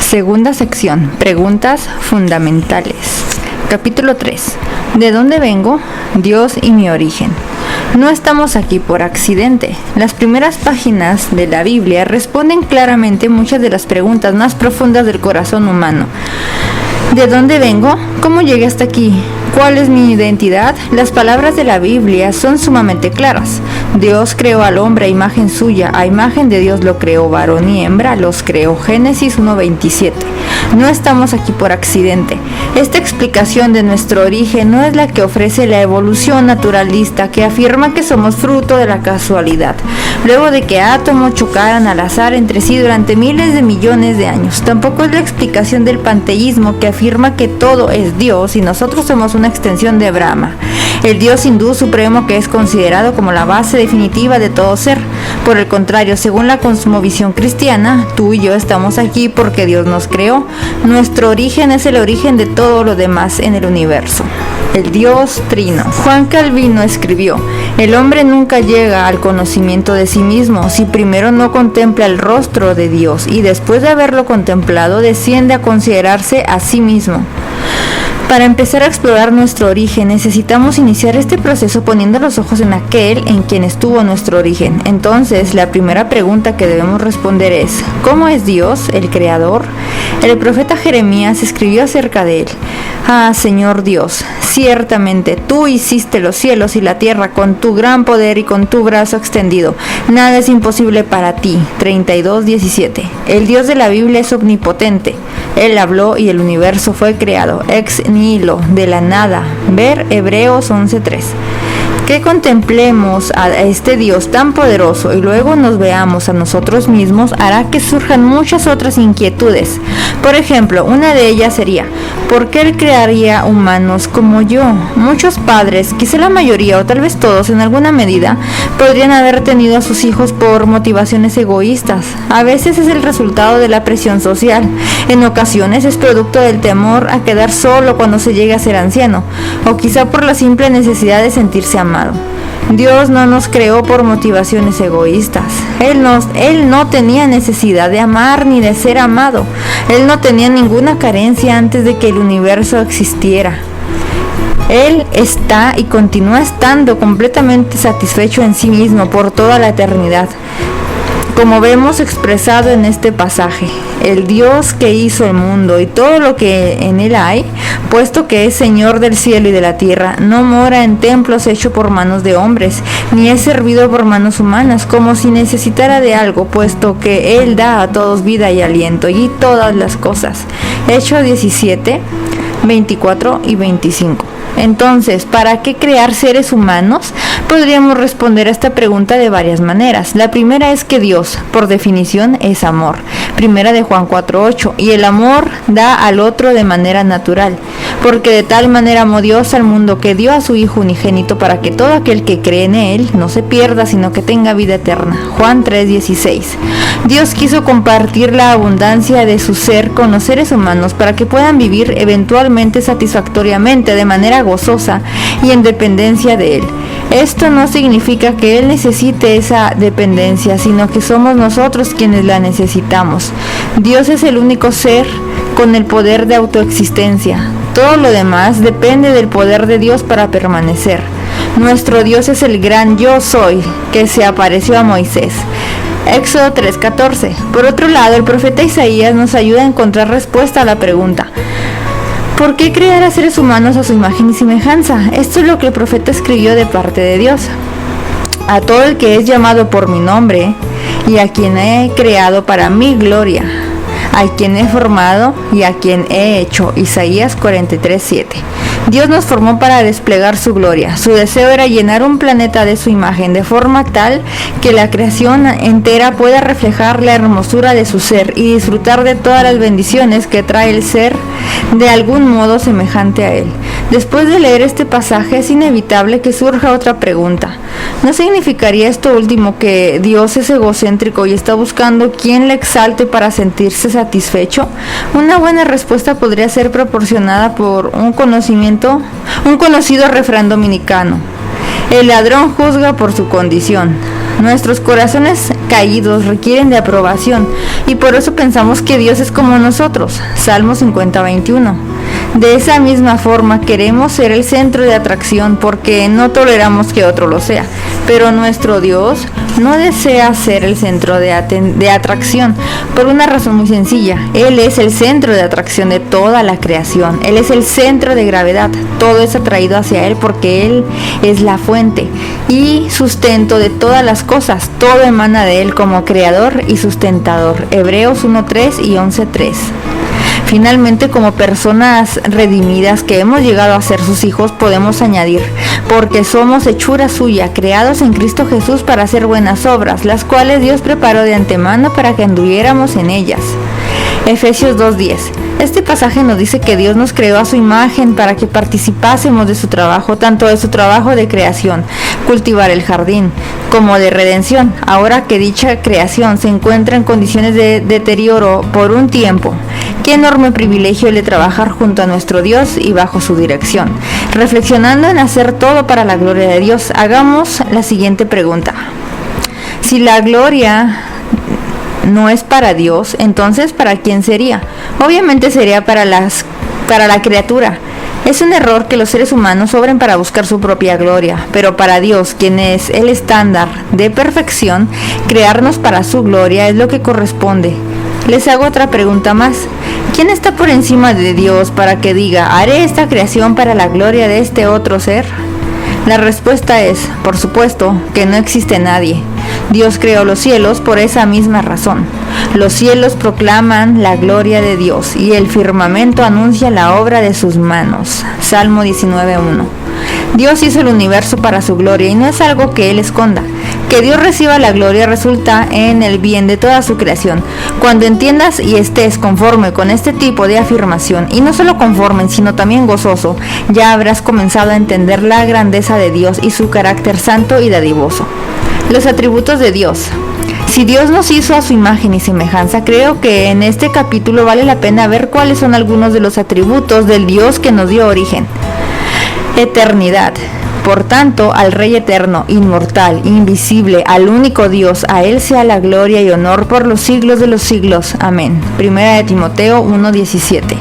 Segunda sección, preguntas fundamentales. Capítulo 3. ¿De dónde vengo? Dios y mi origen. No estamos aquí por accidente. Las primeras páginas de la Biblia responden claramente muchas de las preguntas más profundas del corazón humano. ¿De dónde vengo? ¿Cómo llegué hasta aquí? ¿Cuál es mi identidad? Las palabras de la Biblia son sumamente claras. Dios creó al hombre a imagen suya, a imagen de Dios lo creó, varón y hembra los creó. Génesis 1:27. No estamos aquí por accidente. Esta explicación de nuestro origen no es la que ofrece la evolución naturalista, que afirma que somos fruto de la casualidad, luego de que átomos chocaran al azar entre sí durante miles de millones de años. Tampoco es la explicación del panteísmo, que afirma que todo es Dios y nosotros somos una extensión de Brahma, el Dios hindú supremo que es considerado como la base definitiva de todo ser. Por el contrario, según la cosmovisión cristiana, tú y yo estamos aquí porque Dios nos creó. Nuestro origen es el origen de todo lo demás en el universo. El Dios Trino. Juan Calvino escribió: el hombre nunca llega al conocimiento de sí mismo si primero no contempla el rostro de Dios y después de haberlo contemplado desciende a considerarse a sí mismo. Para empezar a explorar nuestro origen, necesitamos iniciar este proceso poniendo los ojos en aquel en quien estuvo nuestro origen. Entonces, la primera pregunta que debemos responder es: ¿cómo es Dios, el Creador? El profeta Jeremías escribió acerca de él: Ah, Señor Dios, ciertamente tú hiciste los cielos y la tierra con tu gran poder y con tu brazo extendido. Nada es imposible para ti. 32:17. El Dios de la Biblia es omnipotente. Él habló y el universo fue creado, ex nihilo, de la nada. Ver Hebreos 11:3. Que contemplemos a este Dios tan poderoso y luego nos veamos a nosotros mismos hará que surjan muchas otras inquietudes. Por ejemplo, una de ellas sería: ¿por qué Él crearía humanos como yo? Muchos padres, quizá la mayoría o tal vez todos en alguna medida, podrían haber tenido a sus hijos por motivaciones egoístas. A veces es el resultado de la presión social. En ocasiones es producto del temor a quedar solo cuando se llegue a ser anciano, o quizá por la simple necesidad de sentirse amado. Dios no nos creó por motivaciones egoístas. Él no tenía necesidad de amar ni de ser amado. Él no tenía ninguna carencia antes de que el universo existiera. Él está y continúa estando completamente satisfecho en sí mismo por toda la eternidad, como vemos expresado en este pasaje. El Dios que hizo el mundo y todo lo que en él hay, puesto que es Señor del cielo y de la tierra, no mora en templos hechos por manos de hombres, ni es servido por manos humanas, como si necesitara de algo, puesto que Él da a todos vida y aliento y todas las cosas. Hechos 17, 24 y 25. Entonces, ¿para qué crear seres humanos? Podríamos responder a esta pregunta de varias maneras. La primera es que Dios, por definición, es amor. Primera de Juan 4:8. Y el amor da al otro de manera natural, porque de tal manera amó Dios al mundo que dio a su Hijo unigénito para que todo aquel que cree en Él no se pierda, sino que tenga vida eterna. Juan 3:16. Dios quiso compartir la abundancia de su ser con los seres humanos para que puedan vivir eventualmente satisfactoriamente, de manera gozosa y en dependencia de Él. Esto no significa que Él necesite esa dependencia, sino que somos nosotros quienes la necesitamos. Dios es el único ser con el poder de autoexistencia. Todo lo demás depende del poder de Dios para permanecer. Nuestro Dios es el gran yo soy que se apareció a Moisés. Éxodo 3:14. Por otro lado, el profeta Isaías nos ayuda a encontrar respuesta a la pregunta: ¿por qué crear a seres humanos a su imagen y semejanza? Esto es lo que el profeta escribió de parte de Dios. A todo el que es llamado por mi nombre y a quien he creado para mi gloria, a quien he formado y a quien he hecho. Isaías 43:7. Dios nos formó para desplegar su gloria. Su deseo era llenar un planeta de su imagen, de forma tal que la creación entera pueda reflejar la hermosura de su ser y disfrutar de todas las bendiciones que trae el ser de algún modo semejante a él. Después de leer este pasaje es inevitable que surja otra pregunta. ¿No significaría esto último que Dios es egocéntrico y está buscando quien le exalte para sentirse satisfecho? Una buena respuesta podría ser proporcionada por un conocido refrán dominicano: el ladrón juzga por su condición. Nuestros corazones caídos requieren de aprobación y por eso pensamos que Dios es como nosotros. Salmo 50:21. De esa misma forma queremos ser el centro de atracción porque no toleramos que otro lo sea. Pero nuestro Dios no desea ser el centro de atracción por una razón muy sencilla. Él es el centro de atracción de toda la creación. Él es el centro de gravedad. Todo es atraído hacia Él porque Él es la fuente y sustento de todas las cosas. Todo emana de Él como creador y sustentador. Hebreos 1:3 y 11:3. Finalmente, como personas redimidas que hemos llegado a ser sus hijos, podemos añadir, porque somos hechura suya, creados en Cristo Jesús para hacer buenas obras, las cuales Dios preparó de antemano para que anduviéramos en ellas. Efesios 2:10. Este pasaje nos dice que Dios nos creó a su imagen para que participásemos de su trabajo, tanto de su trabajo de creación, cultivar el jardín, como de redención, ahora que dicha creación se encuentra en condiciones de deterioro por un tiempo. Qué enorme privilegio el de trabajar junto a nuestro Dios y bajo su dirección. Reflexionando en hacer todo para la gloria de Dios, hagamos la siguiente pregunta. Si la gloria no es para Dios, entonces ¿para quién sería? Obviamente sería para la criatura. Es un error que los seres humanos obren para buscar su propia gloria, pero para Dios, quien es el estándar de perfección, crearnos para su gloria es lo que corresponde. Les hago otra pregunta más. ¿Quién está por encima de Dios para que diga, haré esta creación para la gloria de este otro ser? La respuesta es, por supuesto, que no existe nadie. Dios creó los cielos por esa misma razón. Los cielos proclaman la gloria de Dios y el firmamento anuncia la obra de sus manos. Salmo 19:1. Dios hizo el universo para su gloria y no es algo que Él esconda. Que Dios reciba la gloria resulta en el bien de toda su creación. Cuando entiendas y estés conforme con este tipo de afirmación, y no solo conforme, sino también gozoso, ya habrás comenzado a entender la grandeza de Dios y su carácter santo y dadivoso. Los atributos de Dios. Si Dios nos hizo a su imagen y semejanza, creo que en este capítulo vale la pena ver cuáles son algunos de los atributos del Dios que nos dio origen. Eternidad. Por tanto, al Rey eterno, inmortal, invisible, al único Dios, a Él sea la gloria y honor por los siglos de los siglos. Amén. 1 Timoteo 1:17.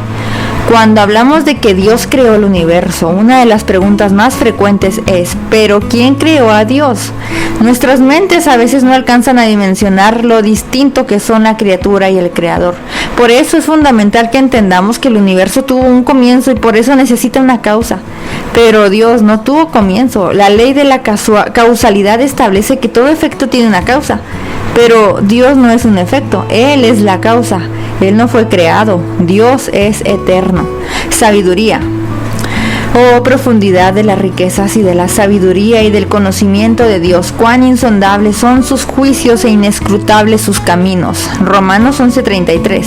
Cuando hablamos de que Dios creó el universo, una de las preguntas más frecuentes es, ¿pero quién creó a Dios? Nuestras mentes a veces no alcanzan a dimensionar lo distinto que son la criatura y el creador. Por eso es fundamental que entendamos que el universo tuvo un comienzo y por eso necesita una causa. Pero Dios no tuvo comienzo. La ley de la causalidad establece que todo efecto tiene una causa. Pero Dios no es un efecto, Él es la causa. Él no fue creado, Dios es eterno. Sabiduría. Oh, profundidad de las riquezas y de la sabiduría y del conocimiento de Dios, cuán insondables son sus juicios e inescrutables sus caminos. Romanos 11:33.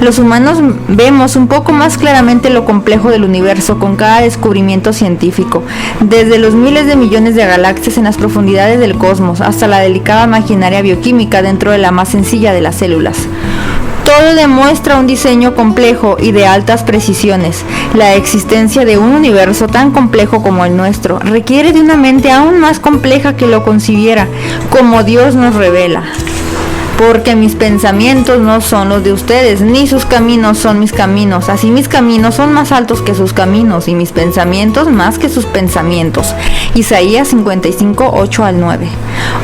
Los humanos vemos un poco más claramente lo complejo del universo con cada descubrimiento científico, desde los miles de millones de galaxias en las profundidades del cosmos hasta la delicada maquinaria bioquímica dentro de la más sencilla de las células. Todo demuestra un diseño complejo y de altas precisiones. La existencia de un universo tan complejo como el nuestro requiere de una mente aún más compleja que lo concibiera, como Dios nos revela. Porque mis pensamientos no son los de ustedes, ni sus caminos son mis caminos. Así mis caminos son más altos que sus caminos, y mis pensamientos más que sus pensamientos. Isaías 55:8-9.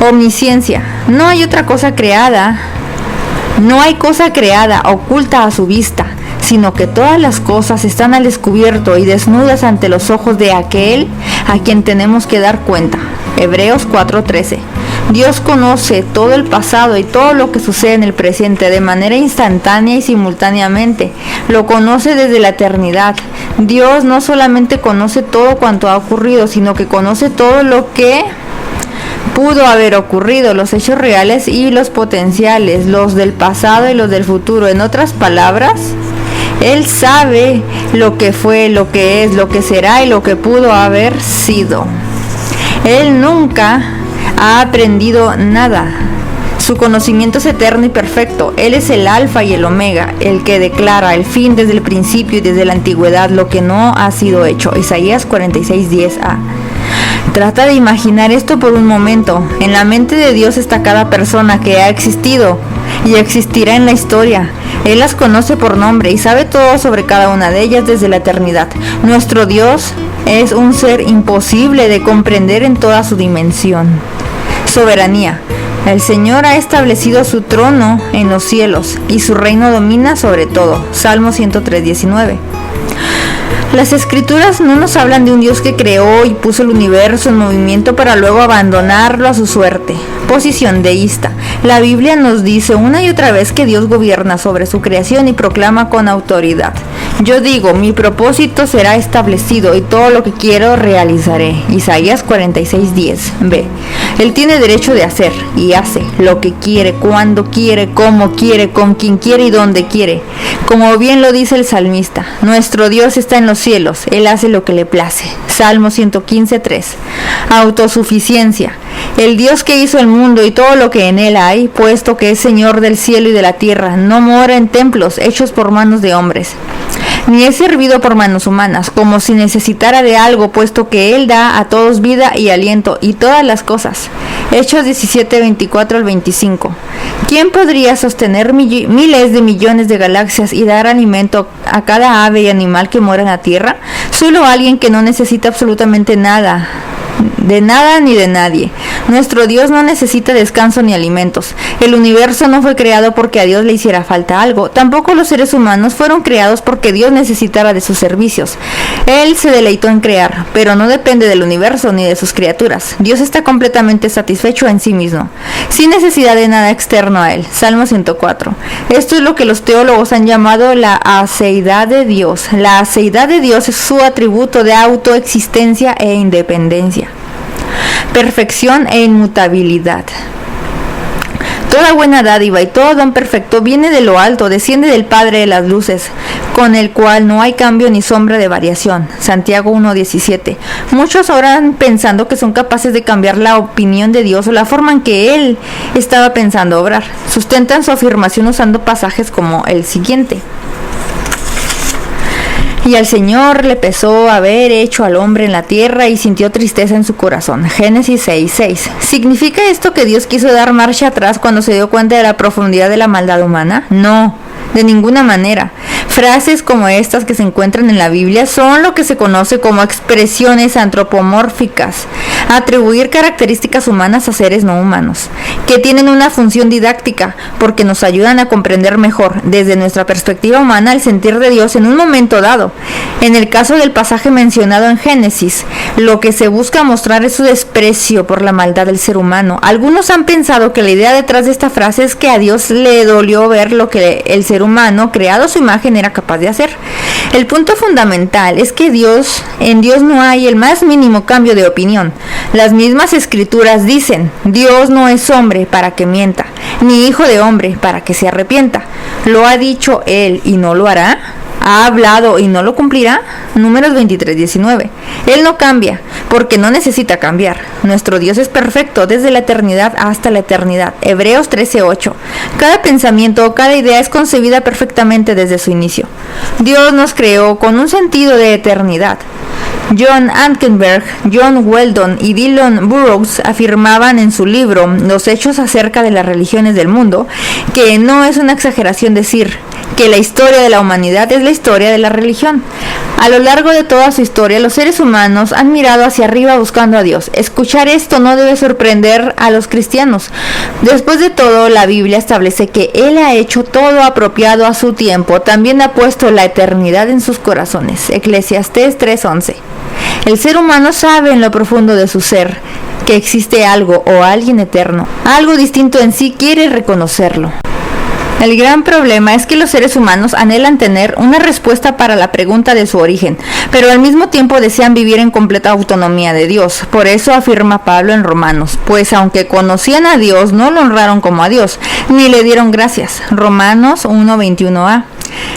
Omnisciencia. No hay otra cosa creada. No hay cosa creada oculta a su vista, sino que todas las cosas están al descubierto y desnudas ante los ojos de aquel a quien tenemos que dar cuenta. Hebreos 4:13. Dios conoce todo el pasado y todo lo que sucede en el presente de manera instantánea y simultáneamente. Lo conoce desde la eternidad. Dios no solamente conoce todo cuanto ha ocurrido, sino que conoce todo lo que pudo haber ocurrido, los hechos reales y los potenciales, los del pasado y los del futuro. En otras palabras, Él sabe lo que fue, lo que es, lo que será y lo que pudo haber sido. Él nunca ha aprendido nada. Su conocimiento es eterno y perfecto. Él es el alfa y el omega, el que declara el fin desde el principio y desde la antigüedad, lo que no ha sido hecho. Isaías 46:10a. Trata de imaginar esto por un momento. En la mente de Dios está cada persona que ha existido y existirá en la historia. Él las conoce por nombre y sabe todo sobre cada una de ellas desde la eternidad. Nuestro Dios es un ser imposible de comprender en toda su dimensión. Soberanía. El Señor ha establecido su trono en los cielos y su reino domina sobre todo. Salmo 103:19. Las escrituras no nos hablan de un Dios que creó y puso el universo en movimiento para luego abandonarlo a su suerte. Posición deísta. La Biblia nos dice una y otra vez que Dios gobierna sobre su creación y proclama con autoridad: yo digo, mi propósito será establecido y todo lo que quiero realizaré. Isaías 46:10b. Él tiene derecho de hacer y hace lo que quiere, cuando quiere, cómo quiere, con quien quiere y donde quiere. Como bien lo dice el salmista, nuestro Dios está en los cielos, Él hace lo que le place. Salmo 115:3. Autosuficiencia. El Dios que hizo el mundo y todo lo que en él hay, puesto que es Señor del cielo y de la tierra, no mora en templos hechos por manos de hombres, ni es servido por manos humanas, como si necesitara de algo, puesto que Él da a todos vida y aliento y todas las cosas. Hechos 17:24-25. ¿Quién podría sostener miles de millones de galaxias y dar alimento a cada ave y animal que mora en la tierra? Solo alguien que no necesita absolutamente nada. De nada ni de nadie. Nuestro Dios no necesita descanso ni alimentos. El universo no fue creado porque a Dios le hiciera falta algo. Tampoco los seres humanos fueron creados porque Dios necesitara de sus servicios. Él se deleitó en crear, pero no depende del universo ni de sus criaturas. Dios está completamente satisfecho en sí mismo, sin necesidad de nada externo a Él. Salmo 104. Esto es lo que los teólogos han llamado la aceidad de Dios. La aceidad de Dios es su atributo de autoexistencia e independencia. Perfección e inmutabilidad. Toda buena dádiva y todo don perfecto viene de lo alto, desciende del Padre de las luces, con el cual no hay cambio ni sombra de variación. Santiago 1:17. Muchos oran pensando que son capaces de cambiar la opinión de Dios o la forma en que Él estaba pensando obrar. Sustentan su afirmación usando pasajes como el siguiente: y al Señor le pesó haber hecho al hombre en la tierra y sintió tristeza en su corazón. Génesis 6:6. ¿Significa esto que Dios quiso dar marcha atrás cuando se dio cuenta de la profundidad de la maldad humana? No, de ninguna manera. Frases como estas que se encuentran en la Biblia son lo que se conoce como expresiones antropomórficas, atribuir características humanas a seres no humanos, que tienen una función didáctica porque nos ayudan a comprender mejor, desde nuestra perspectiva humana, el sentir de Dios en un momento dado. En el caso del pasaje mencionado en Génesis, lo que se busca mostrar es su desprecio por la maldad del ser humano. Algunos han pensado que la idea detrás de esta frase es que a Dios le dolió ver lo que el ser humano, creado a su imagen, era capaz de hacer. El punto fundamental es que en Dios no hay el más mínimo cambio de opinión. Las mismas escrituras dicen: Dios no es hombre para que mienta, ni hijo de hombre para que se arrepienta. ¿Lo ha dicho Él y no lo hará? ¿Ha hablado y no lo cumplirá? Números 23:19. Él no cambia, porque no necesita cambiar. Nuestro Dios es perfecto desde la eternidad hasta la eternidad. Hebreos 13:8. Cada pensamiento o cada idea es concebida perfectamente desde su inicio. Dios nos creó con un sentido de eternidad. John Ankenberg, John Weldon y Dylan Burroughs afirmaban en su libro Los hechos acerca de las religiones del mundo que no es una exageración decir que la historia de la humanidad es la historia de la religión. A lo largo de toda su historia, los seres humanos han mirado hacia arriba buscando a Dios. Escuchar esto no debe sorprender a los cristianos. Después de todo, la Biblia establece que Él ha hecho todo apropiado a su tiempo. También ha puesto la eternidad en sus corazones. Eclesiastés 3:11. El ser humano sabe en lo profundo de su ser que existe algo o alguien eterno. Algo distinto en sí quiere reconocerlo. El gran problema es que los seres humanos anhelan tener una respuesta para la pregunta de su origen, pero al mismo tiempo desean vivir en completa autonomía de Dios. Por eso afirma Pablo en Romanos: pues aunque conocían a Dios, no lo honraron como a Dios, ni le dieron gracias. Romanos 1:21a.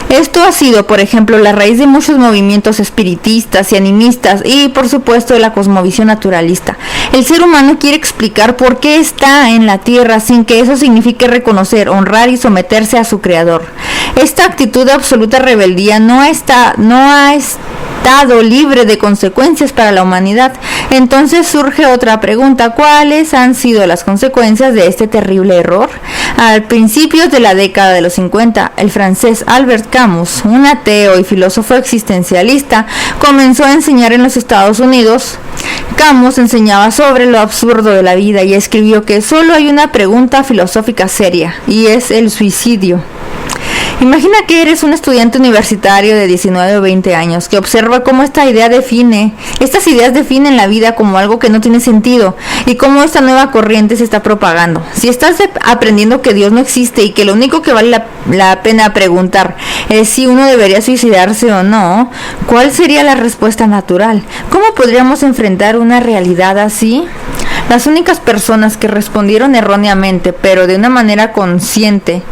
Esto ha sido, por ejemplo, la raíz de muchos movimientos espiritistas y animistas y, por supuesto, de la cosmovisión naturalista. El ser humano quiere explicar por qué está en la tierra sin que eso signifique reconocer, honrar y someterse a su creador. Esta actitud de absoluta rebeldía no ha estado libre de consecuencias para la humanidad. Entonces surge otra pregunta: ¿cuáles han sido las consecuencias de este terrible error? Al principios de la década de los 50, el francés Albert Camus, un ateo y filósofo existencialista, comenzó a enseñar en los Estados Unidos. Camus enseñaba sobre lo absurdo de la vida y escribió que solo hay una pregunta filosófica seria, y es el suicidio. Imagina que eres un estudiante universitario de 19 o 20 años que observa cómo estas ideas definen la vida como algo que no tiene sentido y cómo esta nueva corriente se está propagando. Si estás aprendiendo que Dios no existe y que lo único que vale la pena preguntar es si uno debería suicidarse o no, ¿cuál sería la respuesta natural? ¿Cómo podríamos enfrentar una realidad así? Las únicas personas que respondieron erróneamente, pero de una manera consistente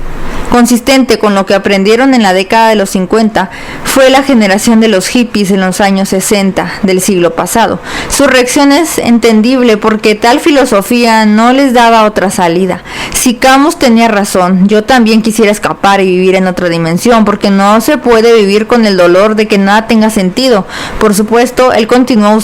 con lo que aprendieron en la década de los 50, fue la generación de los hippies en los años 60 del siglo pasado. Su reacción es entendible porque tal filosofía no les daba otra salida. Si Camus tenía razón, yo también quisiera escapar y vivir en otra dimensión, porque no se puede vivir con el dolor de que nada tenga sentido. Por supuesto, el continuo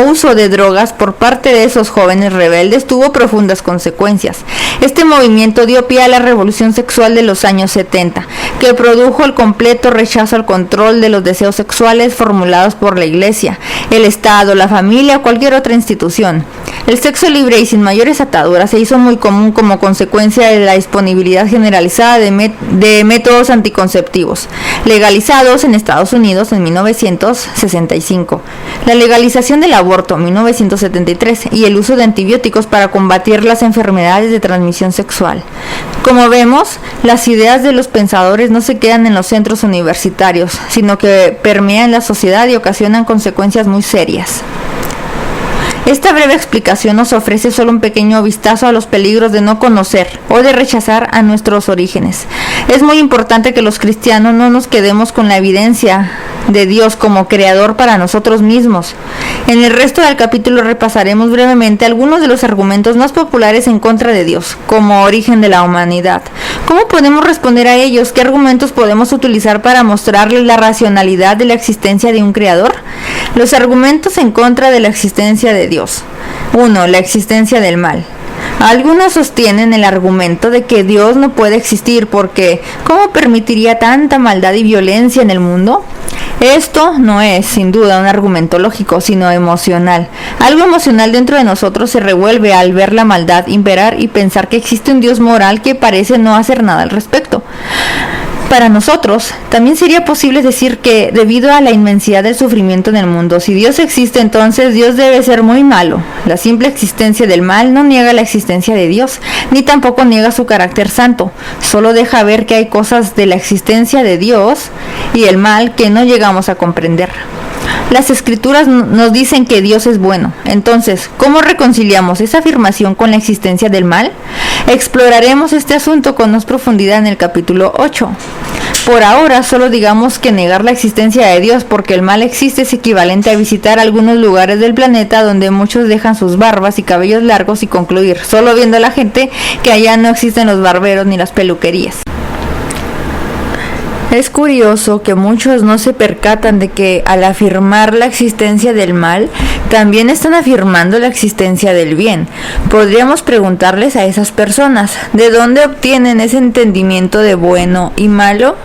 uso de drogas por parte de esos jóvenes rebeldes tuvo profundas consecuencias. Este movimiento dio pie a la revolución sexual de los años 70, que produjo el completo rechazo al control de los deseos sexuales formulados por la Iglesia, el Estado, la familia o cualquier otra institución. El sexo libre y sin mayores ataduras se hizo muy común como consecuencia de la disponibilidad generalizada de métodos anticonceptivos, legalizados en Estados Unidos en 1965, la legalización del aborto en 1973 y el uso de antibióticos para combatir las enfermedades de transmisión sexual. Como vemos, las ideas de los pensadores no se quedan en los centros universitarios, sino que permean la sociedad y ocasionan consecuencias muy serias. Esta breve explicación nos ofrece solo un pequeño vistazo a los peligros de no conocer o de rechazar a nuestros orígenes. Es muy importante que los cristianos no nos quedemos con la evidencia de Dios como creador para nosotros mismos. En el resto del capítulo repasaremos brevemente algunos de los argumentos más populares en contra de Dios como origen de la humanidad. ¿Cómo podemos responder a ellos? ¿Qué argumentos podemos utilizar para mostrarles la racionalidad de la existencia de un creador? Los argumentos en contra de la existencia de Dios. 1. La existencia del mal. Algunos sostienen el argumento de que Dios no puede existir porque ¿cómo permitiría tanta maldad y violencia en el mundo? Esto no es, sin duda, un argumento lógico, sino emocional. Algo emocional dentro de nosotros se revuelve al ver la maldad imperar y pensar que existe un Dios moral que parece no hacer nada al respecto. Para nosotros, también sería posible decir que, debido a la inmensidad del sufrimiento en el mundo, si Dios existe, entonces Dios debe ser muy malo. La simple existencia del mal no niega la existencia de Dios, ni tampoco niega su carácter santo. Solo deja ver que hay cosas de la existencia de Dios y el mal que no llegamos a comprender. Las escrituras nos dicen que Dios es bueno. Entonces, ¿cómo reconciliamos esa afirmación con la existencia del mal? Exploraremos este asunto con más profundidad en el capítulo 8. Por ahora, solo digamos que negar la existencia de Dios porque el mal existe es equivalente a visitar algunos lugares del planeta donde muchos dejan sus barbas y cabellos largos y concluir, solo viendo a la gente, que allá no existen los barberos ni las peluquerías. Es curioso que muchos no se percatan de que al afirmar la existencia del mal, también están afirmando la existencia del bien. Podríamos preguntarles a esas personas, ¿de dónde obtienen ese entendimiento de bueno y malo?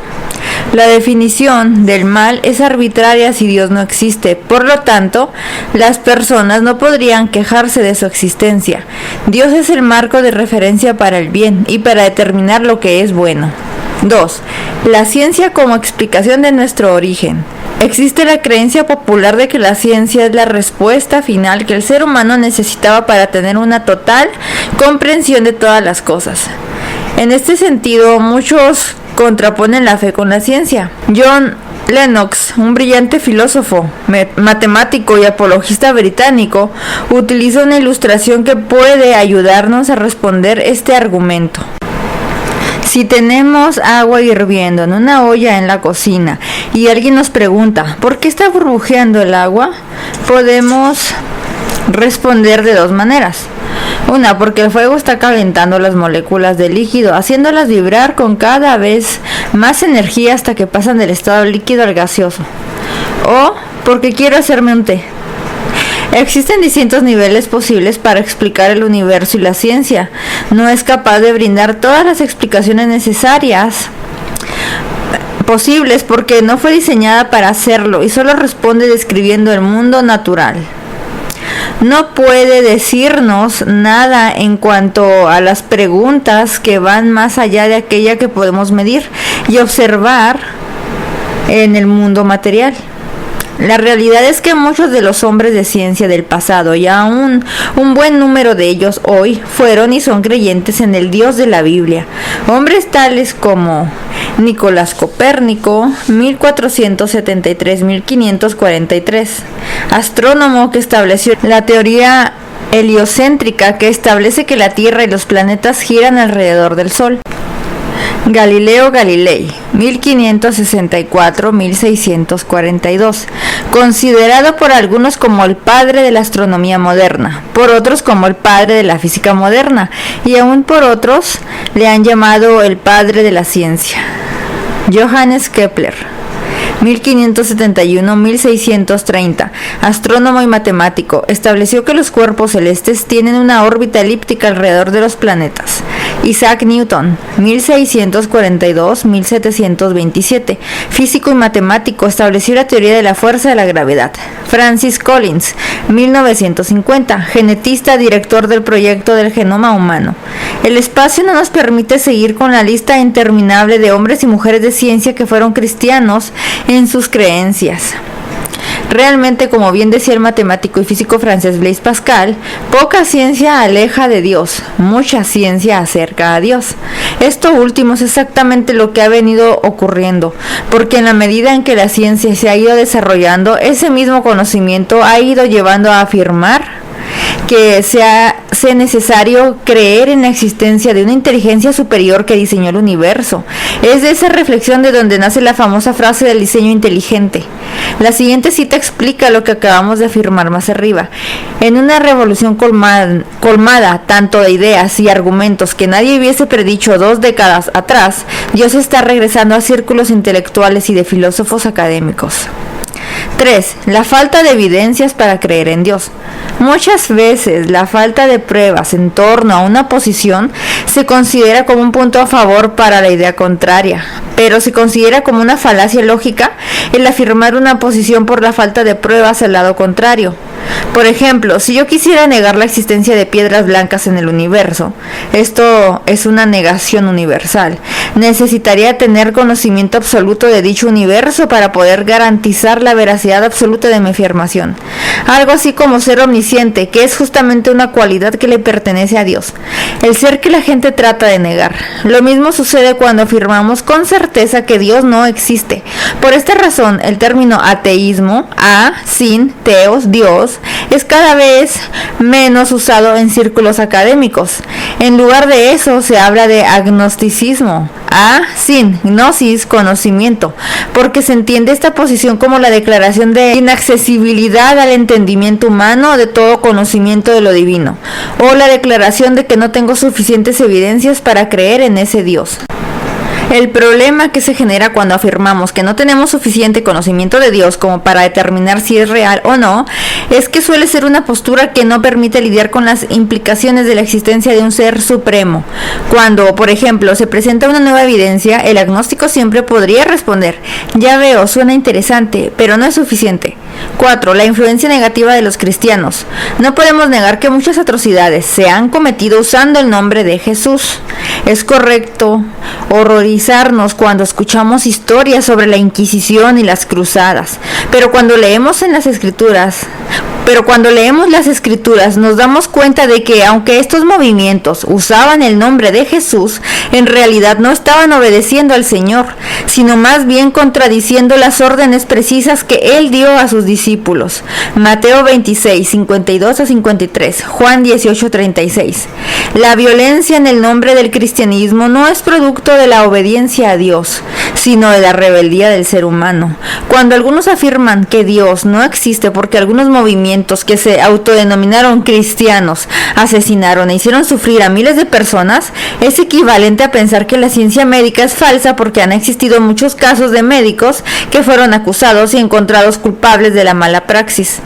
La definición del mal es arbitraria si Dios no existe, por lo tanto, las personas no podrían quejarse de su existencia. Dios es el marco de referencia para el bien y para determinar lo que es bueno. 2. La ciencia como explicación de nuestro origen. Existe la creencia popular de que la ciencia es la respuesta final que el ser humano necesitaba para tener una total comprensión de todas las cosas. En este sentido, muchos contraponen la fe con la ciencia. John Lennox, un brillante filósofo, matemático y apologista británico, utiliza una ilustración que puede ayudarnos a responder este argumento. Si tenemos agua hirviendo en una olla en la cocina y alguien nos pregunta ¿por qué está burbujeando el agua?, podemos responder de dos maneras. Una, porque el fuego está calentando las moléculas del líquido, haciéndolas vibrar con cada vez más energía hasta que pasan del estado líquido al gaseoso. O porque quiero hacerme un té. Existen distintos niveles posibles para explicar el universo y la ciencia. No es capaz de brindar todas las explicaciones necesarias posibles porque no fue diseñada para hacerlo y solo responde describiendo el mundo natural. No puede decirnos nada en cuanto a las preguntas que van más allá de aquella que podemos medir y observar en el mundo material. La realidad es que muchos de los hombres de ciencia del pasado y aún un buen número de ellos hoy fueron y son creyentes en el Dios de la Biblia. Hombres tales como Nicolás Copérnico, 1473-1543, astrónomo que estableció la teoría heliocéntrica que establece que la Tierra y los planetas giran alrededor del Sol. Galileo Galilei, 1564-1642, considerado por algunos como el padre de la astronomía moderna, por otros como el padre de la física moderna, y aún por otros le han llamado el padre de la ciencia. Johannes Kepler, 1571-1630, astrónomo y matemático, estableció que los cuerpos celestes tienen una órbita elíptica alrededor de los planetas. Isaac Newton, 1642-1727, físico y matemático, estableció la teoría de la fuerza de la gravedad. Francis Collins, 1950, genetista, director del proyecto del genoma humano. El espacio no nos permite seguir con la lista interminable de hombres y mujeres de ciencia que fueron cristianos en sus creencias. Realmente, como bien decía el matemático y físico francés Blaise Pascal, poca ciencia aleja de Dios, mucha ciencia acerca a Dios. Esto último es exactamente lo que ha venido ocurriendo, porque en la medida en que la ciencia se ha ido desarrollando, ese mismo conocimiento ha ido llevando a afirmar que sea necesario creer en la existencia de una inteligencia superior que diseñó el universo. Es de esa reflexión de donde nace la famosa frase del diseño inteligente. La siguiente cita explica lo que acabamos de afirmar más arriba. En una revolución colmada tanto de ideas y argumentos que nadie hubiese predicho 2 décadas atrás, Dios está regresando a círculos intelectuales y de filósofos académicos. 3. La falta de evidencias para creer en Dios. Muchas veces la falta de pruebas en torno a una posición se considera como un punto a favor para la idea contraria, pero se considera como una falacia lógica el afirmar una posición por la falta de pruebas al lado contrario. Por ejemplo, si yo quisiera negar la existencia de piedras blancas en el universo, esto es una negación universal. Necesitaría tener conocimiento absoluto de dicho universo para poder garantizar la veracidad absoluta de mi afirmación. Algo así como ser omnisciente, que es justamente una cualidad que le pertenece a Dios, el ser que la gente trata de negar. Lo mismo sucede cuando afirmamos con certeza que Dios no existe. Por esta razón, el término ateísmo, sin, teos, Dios, es cada vez menos usado en círculos académicos. En lugar de eso se habla de agnosticismo, sin, gnosis, conocimiento, porque se entiende esta posición como la declaración de inaccesibilidad al entendimiento humano de todo conocimiento de lo divino, o la declaración de que no tengo suficientes evidencias para creer en ese Dios. El problema que se genera cuando afirmamos que no tenemos suficiente conocimiento de Dios como para determinar si es real o no, es que suele ser una postura que no permite lidiar con las implicaciones de la existencia de un ser supremo. Cuando, por ejemplo, se presenta una nueva evidencia, el agnóstico siempre podría responder: ya veo, suena interesante, pero no es suficiente. 4. La influencia negativa de los cristianos. No podemos negar que muchas atrocidades se han cometido usando el nombre de Jesús. Es correcto horrorizarnos cuando escuchamos historias sobre la Inquisición y las cruzadas, pero cuando leemos las escrituras nos damos cuenta de que aunque estos movimientos usaban el nombre de Jesús, en realidad no estaban obedeciendo al Señor, sino más bien contradiciendo las órdenes precisas que Él dio a sus discípulos. Mateo 26, 52-53, Juan 18, 36. La violencia en el nombre del cristianismo no es producto de la obediencia a Dios, sino de la rebeldía del ser humano. Cuando algunos afirman que Dios no existe porque algunos movimientos que se autodenominaron cristianos asesinaron e hicieron sufrir a miles de personas, es equivalente a pensar que la ciencia médica es falsa porque han existido muchos casos de médicos que fueron acusados y encontrados culpables de la mala praxis.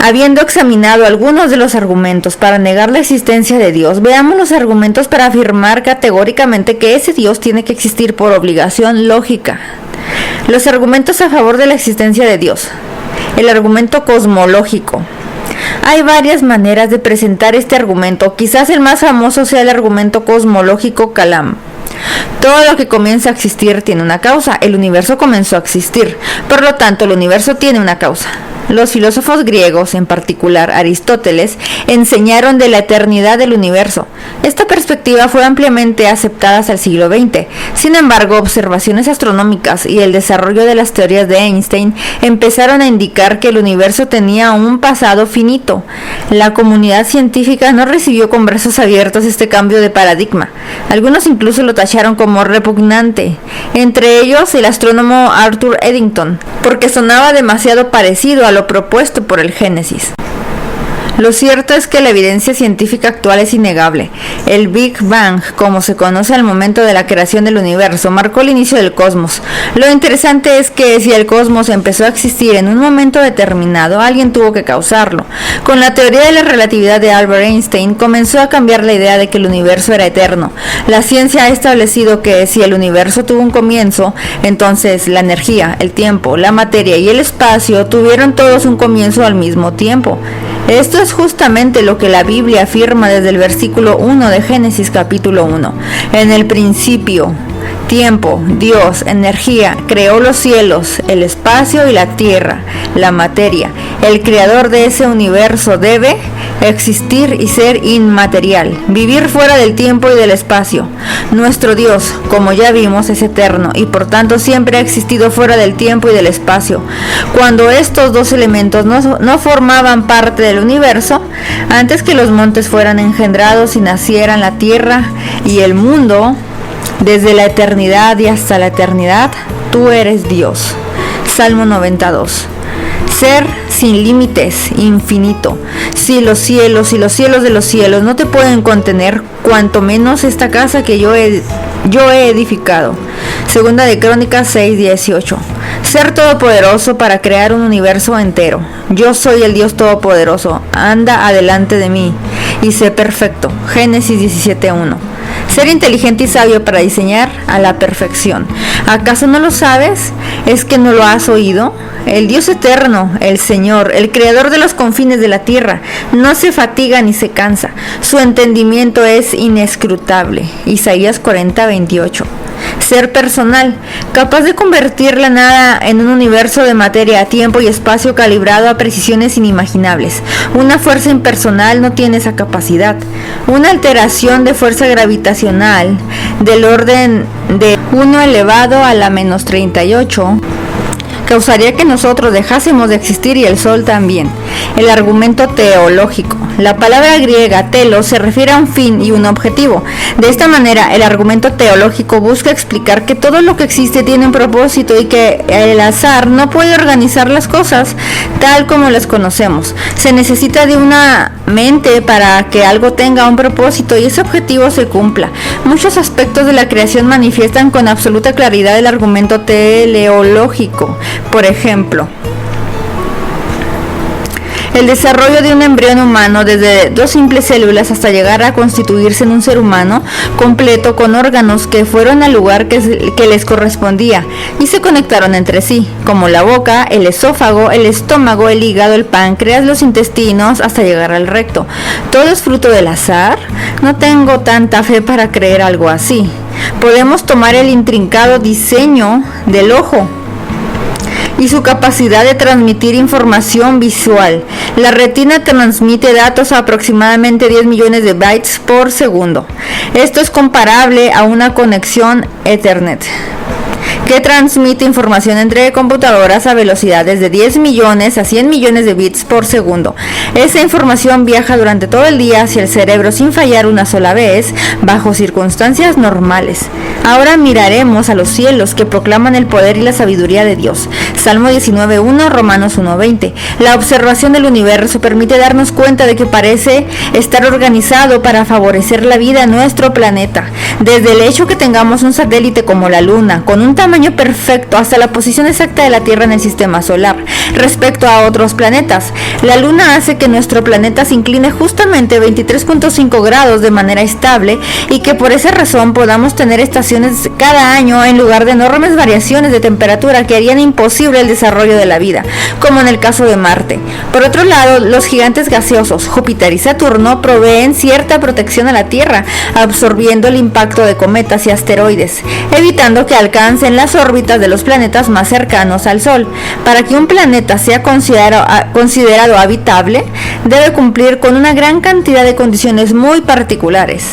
Habiendo examinado algunos de los argumentos para negar la existencia de Dios, veamos los argumentos para afirmar categóricamente que ese Dios tiene que existir por obligación lógica. Los argumentos a favor de la existencia de Dios. El argumento cosmológico. Hay varias maneras de presentar este argumento. Quizás el más famoso sea el argumento cosmológico Kalam. Todo lo que comienza a existir tiene una causa. El universo comenzó a existir. Por lo tanto, el universo tiene una causa. Los filósofos griegos, en particular Aristóteles, enseñaron de la eternidad del universo. Esta perspectiva fue ampliamente aceptada hasta el siglo XX. Sin embargo, observaciones astronómicas y el desarrollo de las teorías de Einstein empezaron a indicar que el universo tenía un pasado finito. La comunidad científica no recibió con brazos abiertos este cambio de paradigma. Algunos incluso lo tacharon como repugnante, entre ellos el astrónomo Arthur Eddington, porque sonaba demasiado parecido a lo propuesto por el Génesis. Lo cierto es que la evidencia científica actual es innegable. El Big Bang, como se conoce al momento de la creación del universo, marcó el inicio del cosmos. Lo interesante es que si el cosmos empezó a existir en un momento determinado, alguien tuvo que causarlo. Con la teoría de la relatividad de Albert Einstein, comenzó a cambiar la idea de que el universo era eterno. La ciencia ha establecido que si el universo tuvo un comienzo, entonces la energía, el tiempo, la materia y el espacio tuvieron todos un comienzo al mismo tiempo. Esto es justamente lo que la Biblia afirma desde el versículo 1 de Génesis capítulo 1. En el principio, tiempo, Dios, energía, creó los cielos, el espacio y la tierra, la materia. El creador de ese universo debe existir y ser inmaterial, vivir fuera del tiempo y del espacio. Nuestro Dios, como ya vimos, es eterno y por tanto siempre ha existido fuera del tiempo y del espacio. Cuando estos dos elementos no formaban parte del universo, antes que los montes fueran engendrados y nacieran la tierra y el mundo, desde la eternidad y hasta la eternidad, tú eres Dios. Salmo 92. Ser sin límites, infinito. Si los cielos y los cielos de los cielos no te pueden contener, cuanto menos esta casa que yo he edificado. Segunda de Crónicas 6:18. Ser todopoderoso para crear un universo entero. Yo soy el Dios todopoderoso. Anda adelante de mí y sé perfecto. Génesis 17:1. Ser inteligente y sabio para diseñar a la perfección. ¿Acaso no lo sabes? ¿Es que no lo has oído? El Dios eterno, el Señor, el creador de los confines de la tierra, no se fatiga ni se cansa. Su entendimiento es inescrutable. Isaías 40:28. Ser personal, capaz de convertir la nada en un universo de materia, tiempo y espacio calibrado a precisiones inimaginables. Una fuerza impersonal no tiene esa capacidad. Una alteración de fuerza gravitacional del orden de 1 elevado a la menos 38 causaría que nosotros dejásemos de existir y el Sol también. El argumento teológico. La palabra griega telos se refiere a un fin y un objetivo. De esta manera, el argumento teológico busca explicar que todo lo que existe tiene un propósito y que el azar no puede organizar las cosas tal como las conocemos. Se necesita de una mente para que algo tenga un propósito y ese objetivo se cumpla. Muchos aspectos de la creación manifiestan con absoluta claridad el argumento teleológico. Por ejemplo, el desarrollo de un embrión humano desde dos simples células hasta llegar a constituirse en un ser humano completo con órganos que fueron al lugar que les correspondía y se conectaron entre sí, como la boca, el esófago, el estómago, el hígado, el páncreas, los intestinos, hasta llegar al recto. ¿Todo es fruto del azar? No tengo tanta fe para creer algo así. Podemos tomar el intrincado diseño del ojo y su capacidad de transmitir información visual. La retina transmite datos a aproximadamente 10 millones de bytes por segundo. Esto es comparable a una conexión Ethernet que transmite información entre computadoras a velocidades de 10 millones a 100 millones de bits por segundo. Esa información viaja durante todo el día hacia el cerebro sin fallar una sola vez, bajo circunstancias normales. Ahora miraremos a los cielos que proclaman el poder y la sabiduría de Dios. Salmo 19:1, Romanos 1:20. La observación del universo permite darnos cuenta de que parece estar organizado para favorecer la vida en nuestro planeta. Desde el hecho que tengamos un satélite como la Luna, con un tamaño perfecto, hasta la posición exacta de la Tierra en el sistema solar, respecto a otros planetas. La Luna hace que nuestro planeta se incline justamente 23.5 grados de manera estable y que por esa razón podamos tener estaciones cada año en lugar de enormes variaciones de temperatura que harían imposible el desarrollo de la vida, como en el caso de Marte. Por otro lado, los gigantes gaseosos, Júpiter y Saturno, proveen cierta protección a la Tierra, absorbiendo el impacto de cometas y asteroides, evitando que alcancen las órbitas de los planetas más cercanos al Sol. Para que un planeta sea considerado habitable, debe cumplir con una gran cantidad de condiciones muy particulares.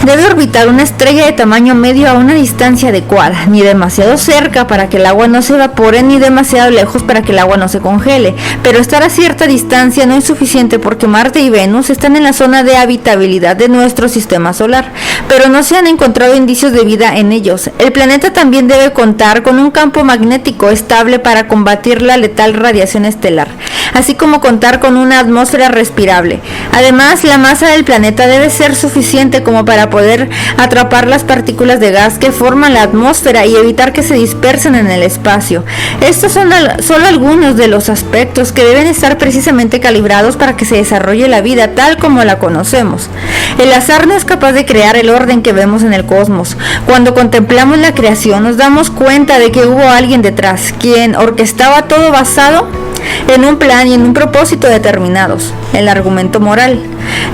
Debe orbitar una estrella de tamaño medio a una distancia adecuada, ni demasiado cerca para que el agua no se evapore, ni demasiado lejos para que el agua no se congele. Pero estar a cierta distancia no es suficiente porque Marte y Venus están en la zona de habitabilidad de nuestro sistema solar, pero no se han encontrado indicios de vida en ellos. El planeta también debe contar con un campo magnético estable para combatir la letal radiación estelar, así como contar con una atmósfera respirable. Además, la masa del planeta debe ser suficiente como para poder atrapar las partículas de gas que forman la atmósfera y evitar que se dispersen en el espacio. Estos son solo algunos de los aspectos que deben estar precisamente calibrados para que se desarrolle la vida tal como la conocemos. El azar no es capaz de crear el orden que vemos en el cosmos. Cuando contemplamos la creación nos damos cuenta de que hubo alguien detrás, quien orquestaba todo basado en un plan y en un propósito determinados. El argumento moral.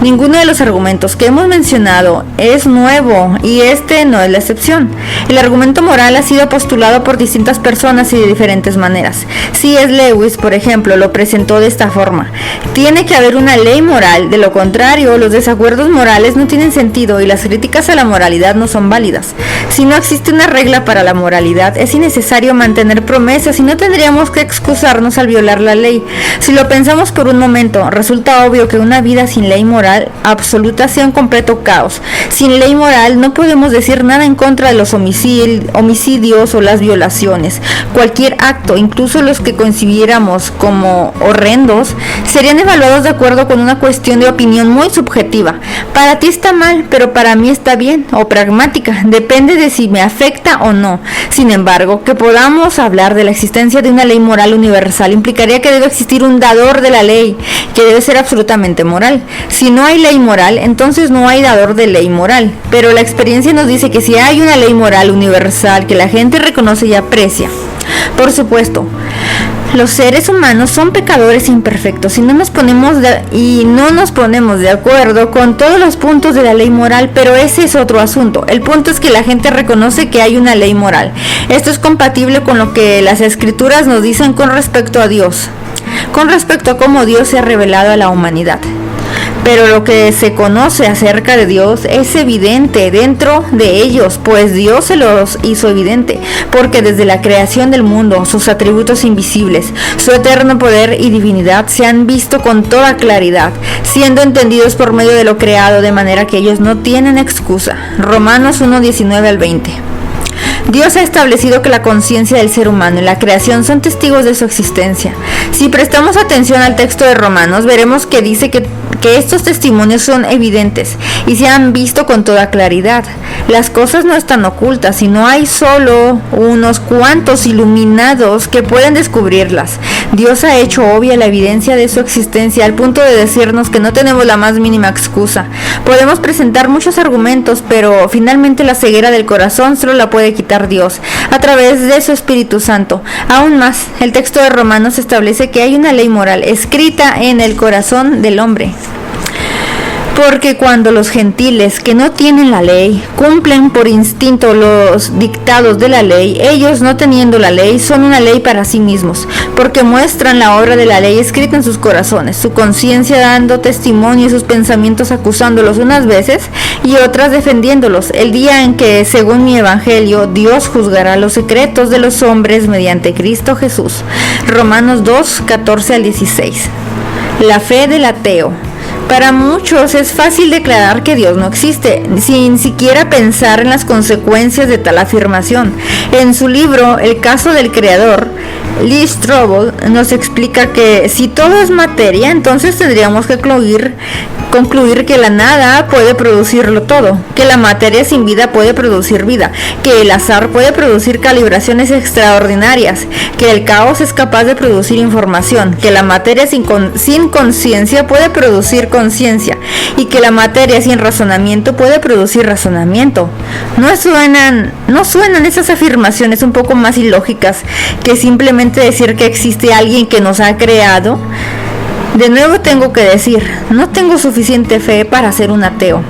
Ninguno de los argumentos que hemos mencionado es nuevo y este no es la excepción. El argumento moral ha sido postulado por distintas personas y de diferentes maneras. C.S. Lewis, por ejemplo, lo presentó de esta forma: tiene que haber una ley moral, de lo contrario, los desacuerdos morales no tienen sentido y las críticas a la moralidad no son válidas. Si no existe una regla para la moralidad, es innecesario mantener promesas y no tendríamos que excusarnos al violar la ley. Si lo pensamos por un momento, resulta obvio que una vida sin ley moral absoluta sea un completo caos. Sin ley moral no podemos decir nada en contra de los homicidios o las violaciones. Cualquier acto, incluso los que consideramos como horrendos, serían evaluados de acuerdo con una cuestión de opinión muy subjetiva. Para ti está mal, pero para mí está bien, o pragmática, depende de si me afecta o no. Sin embargo, que podamos hablar de la existencia de una ley moral universal implicaría que debe existir un dador de la ley, que debe ser absolutamente moral. Si no hay ley moral, entonces no hay dador de ley moral. Pero la experiencia nos dice que si hay una ley moral universal que la gente reconoce y aprecia. Por supuesto, los seres humanos son pecadores imperfectos y no nos ponemos de acuerdo con todos los puntos de la ley moral, pero ese es otro asunto. El punto es que la gente reconoce que hay una ley moral. Esto es compatible con lo que las escrituras nos dicen con respecto a Dios, con respecto a cómo Dios se ha revelado a la humanidad. Pero lo que se conoce acerca de Dios es evidente dentro de ellos, pues Dios se los hizo evidente, porque desde la creación del mundo, sus atributos invisibles, su eterno poder y divinidad se han visto con toda claridad, siendo entendidos por medio de lo creado, de manera que ellos no tienen excusa. Romanos 1:19-20. Dios ha establecido que la conciencia del ser humano y la creación son testigos de su existencia. Si prestamos atención al texto de Romanos, veremos que dice que estos testimonios son evidentes y se han visto con toda claridad. Las cosas no están ocultas, sino hay solo unos cuantos iluminados que pueden descubrirlas. Dios ha hecho obvia la evidencia de su existencia al punto de decirnos que no tenemos la más mínima excusa. Podemos presentar muchos argumentos, pero finalmente la ceguera del corazón solo la puede quitar Dios a través de su Espíritu Santo. Aún más, el texto de Romanos establece que hay una ley moral escrita en el corazón del hombre. Porque cuando los gentiles que no tienen la ley cumplen por instinto los dictados de la ley, ellos no teniendo la ley son una ley para sí mismos, porque muestran la obra de la ley escrita en sus corazones, su conciencia dando testimonio y sus pensamientos acusándolos unas veces y otras defendiéndolos, el día en que, según mi evangelio, Dios juzgará los secretos de los hombres mediante Cristo Jesús. Romanos 2:14-16. La fe del ateo. Para muchos es fácil declarar que Dios no existe, sin siquiera pensar en las consecuencias de tal afirmación. En su libro El caso del creador, Lee Strobel nos explica que si todo es materia, entonces tendríamos que concluir que la nada puede producirlo todo, que la materia sin vida puede producir vida, que el azar puede producir calibraciones extraordinarias, que el caos es capaz de producir información, que la materia sin conciencia puede producir conciencia y que la materia sin razonamiento puede producir razonamiento. ¿No suenan esas afirmaciones un poco más ilógicas que simplemente decir que existe alguien que nos ha creado? De nuevo tengo que decir, no tengo suficiente fe para ser un ateo.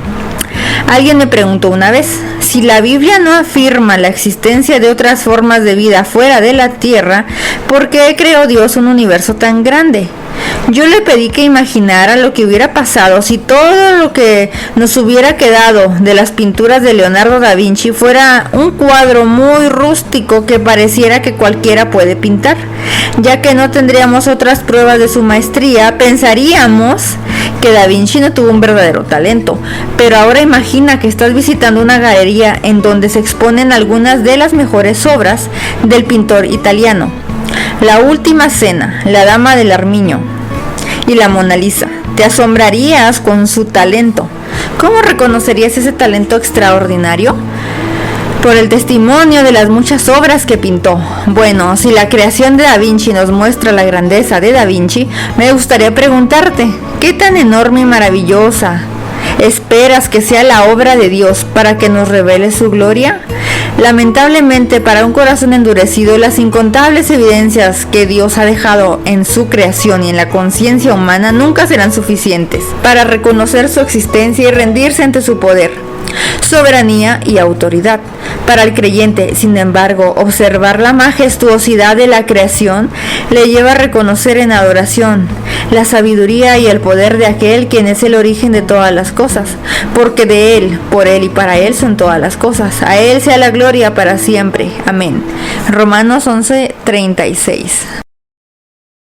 Alguien me preguntó una vez, si la Biblia no afirma la existencia de otras formas de vida fuera de la Tierra, ¿por qué creó Dios un universo tan grande? Yo le pedí que imaginara lo que hubiera pasado si todo lo que nos hubiera quedado de las pinturas de Leonardo da Vinci fuera un cuadro muy rústico que pareciera que cualquiera puede pintar. Ya que no tendríamos otras pruebas de su maestría, pensaríamos que Da Vinci no tuvo un verdadero talento. Pero ahora imagina que estás visitando una galería en donde se exponen algunas de las mejores obras del pintor italiano. La Última Cena, La Dama del Armiño y la Mona Lisa. Te asombrarías con su talento. ¿Cómo reconocerías ese talento extraordinario? Por el testimonio de las muchas obras que pintó. Bueno, si la creación de Da Vinci nos muestra la grandeza de Da Vinci, me gustaría preguntarte, ¿qué tan enorme y maravillosa esperas que sea la obra de Dios para que nos revele su gloria? Lamentablemente, para un corazón endurecido, las incontables evidencias que Dios ha dejado en su creación y en la conciencia humana nunca serán suficientes para reconocer su existencia y rendirse ante su poder, soberanía y autoridad. Para el creyente, sin embargo, observar la majestuosidad de la creación le lleva a reconocer en adoración la sabiduría y el poder de aquel quien es el origen de todas las cosas, porque de Él, por Él y para Él son todas las cosas. A Él sea la gloria para siempre. Amén. Romanos 11:36.